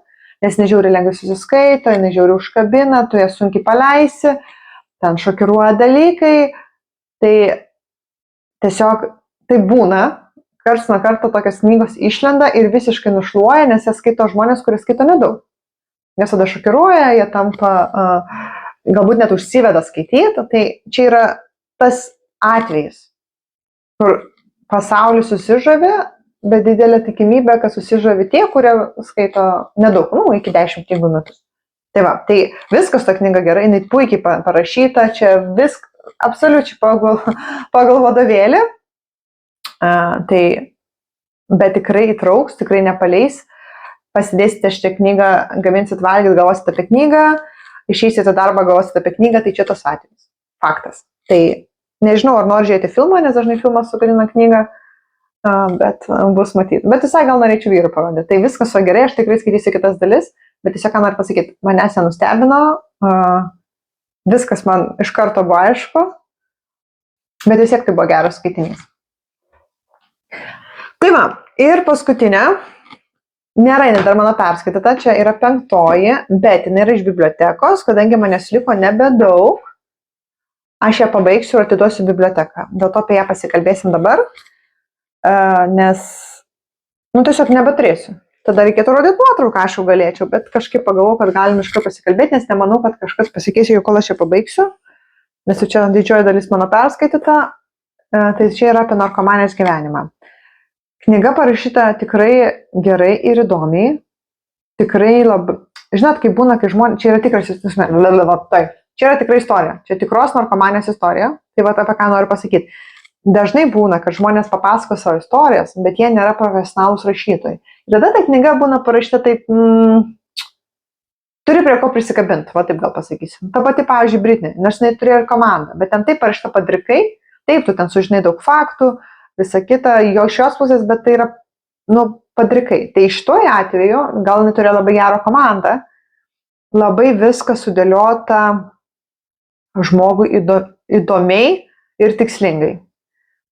nes nežiūri lengvai susiskaito, nežiūri užkabina, tu ją sunkiai paleisi, ten šokiruoja dalykai, tai tiesiog tai būna, karts nuo karto tokios knygos išlenda ir visiškai nušluoja, nes jas skaito žmonės, kurie skaito nedaug. Nes tada šokiruoja, jie tampa, galbūt net užsiveda skaityti, tai čia yra tas atvejis, kur pasaulis susižavi, bet didelė tikimybė, kad susižavi tie, kurie skaito nedaug, iki 10 knygų metus. Tai va, tai viskas ta knyga gerai, jinai puikiai parašyta, čia viskas absoliučiai pagal vadovėlį, bet tikrai įtrauks, tikrai nepaleis, pasidėsite šitą knygą, gaminsit valgyt, galvosite apie knygą, išeisite darbą, galvosite apie knygą, tai čia tas atvejis, faktas. Tai nežinau, ar nori žiūrėti filmą, nes dažnai filmas sugadina knygą, bet bus matyti. Bet visai gal norėčiau vyrų parodyti. Tai viskas o gerai, aš tikrai skaitysiu kitas dalis, bet tiesiog ką noriu pasakyti, manęs nenustebino, viskas man iš karto buvo aišku, bet vis tiek tai buvo geras skaitinys. Tai va, ir paskutinė, nėra jinai dar mano perskaityta, čia yra 5, bet jinai yra iš bibliotekos, kadangi manęs liko nebedaug, aš ją pabaigsiu ir atiduosiu biblioteką. Dėl to apie ją pasikalbėsim dabar, nes, tiesiog nebeturėsiu. Tada reikėtų rodyti nuotrauką, aš jau galėčiau, bet kažkaip pagalvojau, kad galim iš karto pasikalbėti, nes nemanau, kad kažkas pasikeis, jau kol aš ją pabaigsiu, nes jau čia didžioji dalis mano perskaityta, tai čia yra apie narkomanijos gyvenimą. Knyga parašyta tikrai gerai ir įdomiai, tikrai labai, žinot, kaip būna, kai žmonės, čia yra tikras, čia yra tikra istorija, čia tikros narkomanijos istorija, tai va apie ką noriu pasakyti. Dažnai būna, kad žmonės papasako savo istorijas, bet jie nėra profesionalūs rašytojai. Ir tada ta knyga būna parašyta taip, turi prie ko prisikabinti, va taip gal pasakysiu. Ta pati, pavyzdžiui, Britney, nors jinai turėjo ir komandą, bet ten taip parašyta padrikai, taip, tu ten sužinai daug faktų, visa kita, jo iš jos pusės, bet tai yra, padrikai. Tai iš to atveju, gal jinai turėjo labai gerą komandą, labai viskas sudėliota žmogui įdomiai ir tikslingai.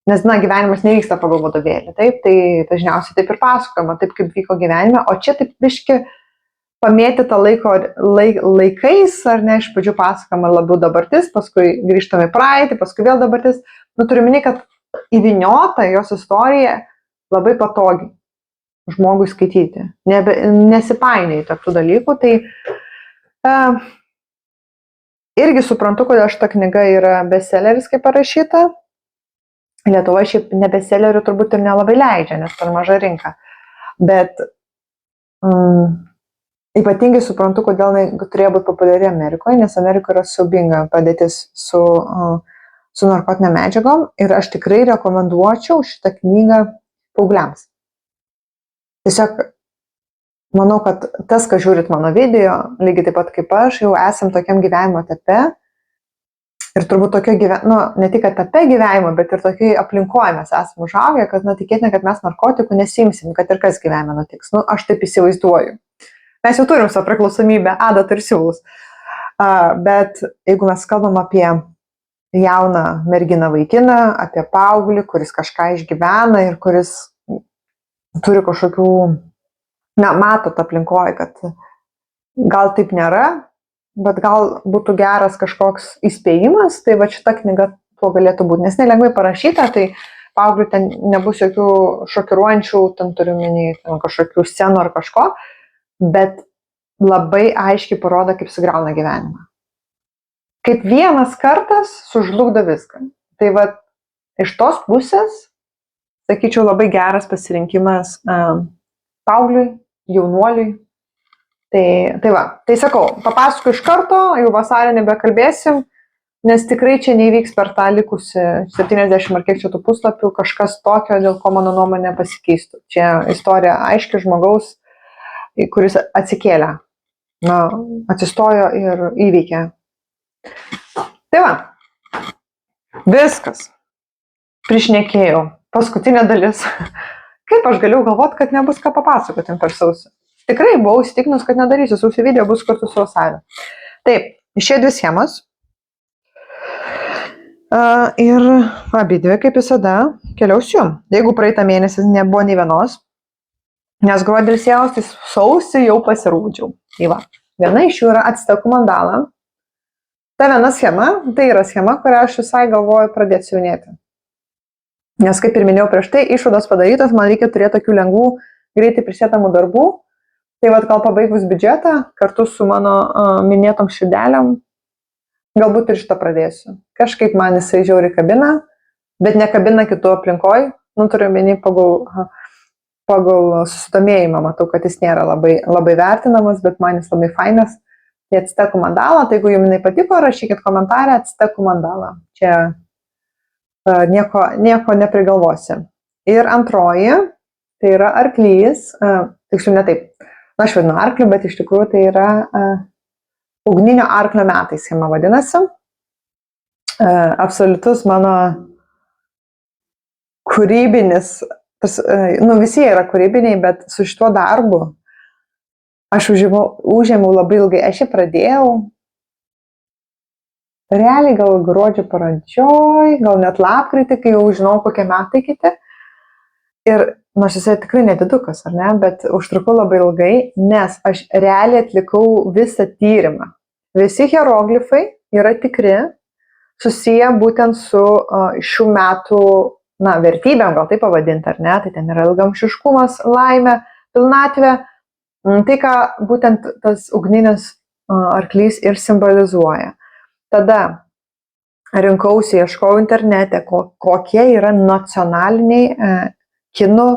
Nes, gyvenimas nevyksta pagal vadovėlį, taip, tai dažniausiai taip ir pasakojama, taip kaip vyko gyvenime, o čia taip biški pamėtyta laikais, ar ne, iš pradžių pasakojama labiau dabartis, paskui grįžtame į praeitį, paskui vėl dabartis. Turiu minėti, kad įvyniota jos istorija labai patogiai žmogui skaityti, nesipainiai tarp tų dalykų, tai irgi suprantu, kodėl šita knyga yra bestselleris, kaip parašyta. Lietuvoje šiaip nebestsellerių turbūt ir nelabai leidžia, nes per maža rinka. Bet ypatingai suprantu, kodėl jinai turėjo būti populiari Amerikoje, nes Amerikoje yra siaubinga padėtis su narkotinėm medžiagom ir aš tikrai rekomenduočiau šitą knygą paaugliams. Tiesiog manau, kad tas, kas žiūrit mano video, lygiai taip pat kaip aš, jau esam tokiam gyvenimo etape. Ir turbūt tokio ne tik etape gyvenimo, bet ir tokiai aplinkoje mes esame užaugę, kad tikėtina, kad mes narkotikų nesimsim, kad ir kas gyvenime nutiks. Aš taip įsivaizduoju. Mes jau turim savo priklausomybę, adatą ir siūlus. Bet jeigu mes kalbam apie jauną merginą vaikiną, apie paauglį, kuris kažką išgyvena ir kuris turi kažkokių, matot aplinkoje, kad gal taip nėra, bet gal būtų geras kažkoks įspėjimas, tai va šita knyga tuo galėtų būti, nes nelengvai parašyta, tai paaugliui ten nebus jokių šokiruojančių, ten turiu minį, kažkokių scenų ar kažko, bet labai aiškiai parodo, kaip sugriauna gyvenimą. Kaip vienas kartas sužlugdo viską. Tai va iš tos pusės, sakyčiau, labai geras pasirinkimas paaugliui, jaunuoliui. Tai va, tai sakau, papasakau iš karto, jau vasarį nebekalbėsim, nes tikrai čia neįvyks per tą likusi 70 ar kiek čia tų puslapių kažkas tokio, dėl ko mano nuomonė pasikeistų. Čia istorija aiški žmogaus, kuris atsikėlė, atsistojo ir įveikė. Tai va, viskas. Prišnekėjau. Paskutinė dalis. Kaip aš galėjau galvoti, kad nebus ką papasakoti per sausį? Tikrai buvau įsitikinus, kad nedarysiu. Sausio video bus kartu su vasariu. Taip, išėjo 2 schemos. Ir abidvi, kaip visada, keliausiu. Jeigu praeitą mėnesį nebuvo nei vienos, nes gruodį ilsėjaus, tai sausį jau pasirūdžiau. Tai va, viena iš jų yra Actekų mandala. Ta viena schema, tai yra schema, kurią aš visai galvoju pradėti siuvinėti. Nes kaip ir minėjau prieš tai, išvados padarytos, man reikia turėti tokių lengvų, greitai prisėtamų darbų. Tai vat gal pabaigus biudžetą, kartu su mano minėtom širdeliam, galbūt ir šitą pradėsiu. Kažkaip man jisai žiauriai kabina, bet nekabina kitų aplinkoj. Turiu menį pagal susidomėjimą, matau, kad jis nėra labai vertinamas, bet man jis labai fainas. Tai Actekų mandala, tai jeigu jums jinai patiko, rašykit komentarę Actekų mandala. Čia nieko neprigalvosi. Ir antroji, tai yra arklys, tiksliau ne taip, aš vadinu arkliu, bet iš tikrųjų tai yra ugninio arklio metai schema vadinasi. Absoliutus mano kūrybinis, visi yra kūrybiniai, bet su šituo darbu aš užėmiau labai ilgai, aš jį pradėjau realiai gal gruodžio pradžioj, gal net lapkritį, kai jau žinau, kokie metai kiti. Ir nors jisai tikrai nedidukas, ar ne, bet užtrukau labai ilgai, nes aš realiai atlikau visą tyrimą. Visi hieroglifai yra tikri, susiję būtent su šių metų, vertybėm, gal taip pavadinti, ar ne, tai ten yra ilgamšiškumas, laimė, pilnatvė, tai ką būtent tas ugninis arklys ir simbolizuoja. Tada rinkausi, ieškojau internete, kokie yra nacionaliniai kinų,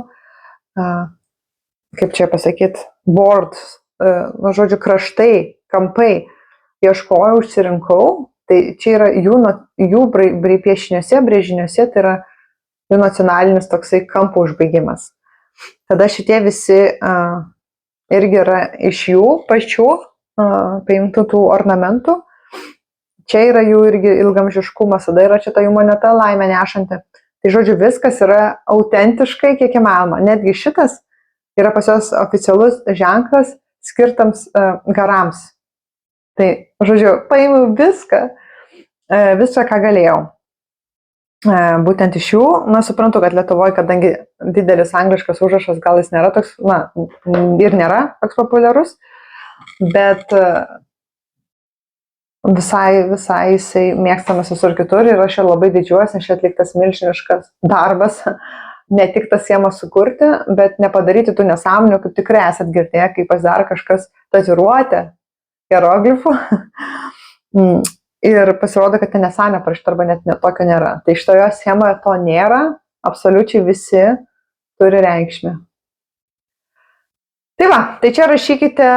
kaip čia pasakyti, boards, žodžiu, kraštai, kampai. Ieškojau, užsirinkau, tai čia yra jų piešiniuose, brėžiniuose, tai yra jų nacionalinis toksai kampų užbaigimas. Tada šitie visi irgi yra iš jų pačių paimtų tų ornamentų. Čia yra jų irgi ilgamžiškumas, tada yra čia ta jų moneta laimė nešanti. Tai žodžiu, viskas yra autentiškai kiek įmanoma. Netgi šitas yra pas jos oficialus ženklas skirtams garams. Tai, žodžiu, paėmiau viską, ką galėjau. Būtent iš jų, suprantu, kad Lietuvoje, kadangi didelis angliškas užrašas, gal jis nėra toks, ir nėra toks populiarus, bet visai jisai mėgstamas visur kitur ir aš labai didžiuojuosi, nes čia atliktas milžiniškas darbas, ne tik tas schemas sukurti, bet nepadaryti tų nesąmonių, kaip tikrai esat girdėję, kai pasidaro kažkas tatuiruotę hieroglifų ir pasirodo, kad ten nesąmonė parašyta arba net tokio nėra. Tai šitoje schemoje to nėra, absoliučiai visi turi reikšmę. Tai va, tai čia rašykite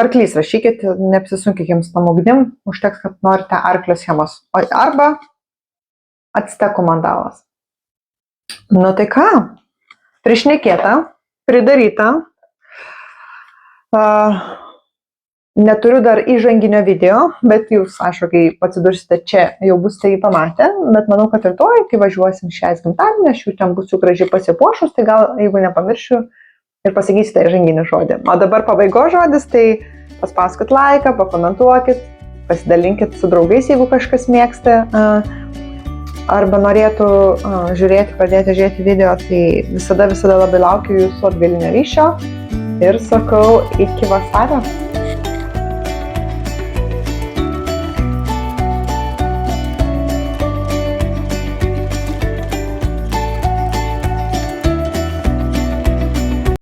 arklys, rašykit, neapsisunkit jums tam ugnim, užteks, kad norite arklio schemos. Arba Actekų mandalas. Tai ką? Prišnekėta, pridaryta. Neturiu dar įžanginio video, bet jūs, aišku, kai atsidursite čia, jau busite jį pamatę, bet manau, kad rytoj, kai važiuosim šiais gimtadienį, aš jau ten būsiu gražiai pasipuošus, tai gal, jeigu nepamiršiu, ir pasakysite įžanginį žodį. O dabar pabaigos žodis, tai paspauskit laiką, pakomentuokit, pasidalinkit su draugais, jeigu kažkas mėgsta, arba norėtų pradėti žiūrėti video, tai visada labai laukiu jūsų atgalinio ryšio ir sakau iki vasario.